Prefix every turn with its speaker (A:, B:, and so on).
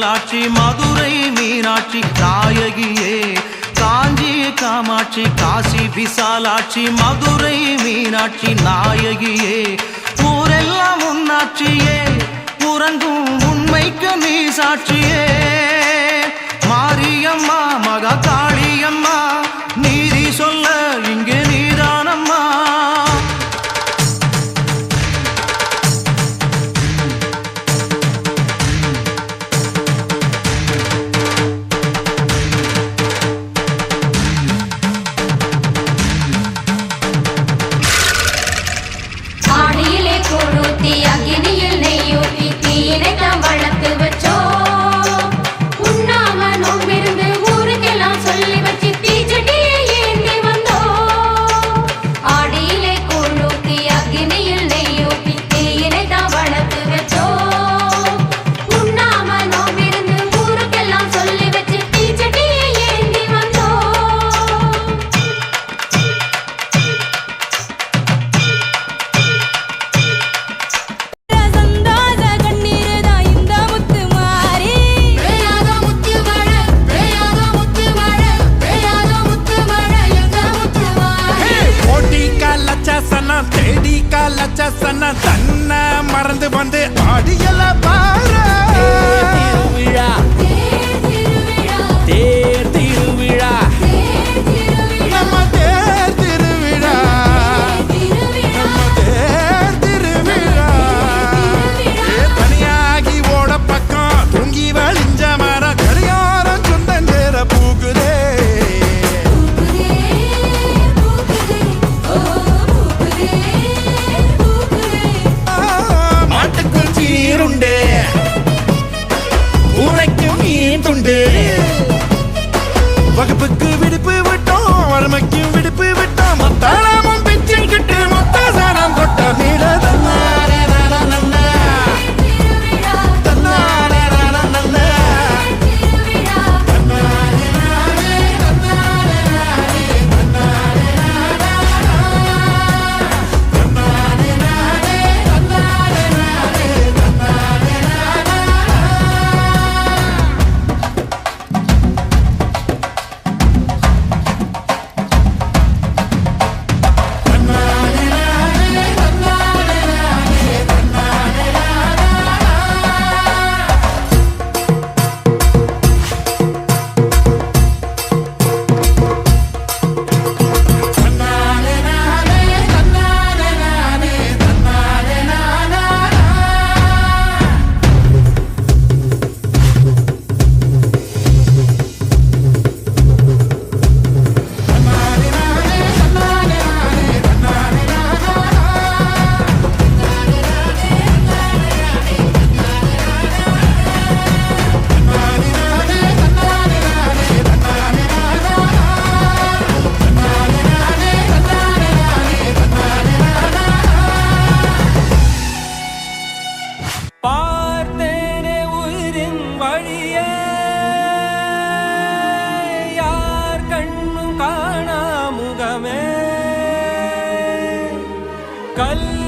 A: விசாலாட்சி மதுரை மீனாட்சி நாயகியே காஞ்சி காமாட்சி காசி விசாலாட்சி மதுரை மீனாட்சி நாயகியே ஊரெல்லாம் உன்னாட்சியே உறங்கும் உண்மைக்கு நீ சாட்சியே மாரியம்மா மகா காளியம்மா நீதி சொல்ல இங்கே நீதானம்மா
B: சன்னா தன்ன மறந்து வந்து ஆடியல பாரு திருவிழா தேர் திருவிழா நம்ம தேர் திருவிழா நம்ம தேர் திருவிழா தனியாகி ஓட பக்கம் தூங்கி வழிஞ்ச மர கரியாரம் சொந்தஞ்சேர பூக்குதே வகுப்புக்கு விடுப்பு விட்டோம் வறுமைக்கு விடுப்பு விட்டோம் மத்தாளமும் பிச்சும் கிட்டு மொத்த சாரம் கொட்ட மீள கல்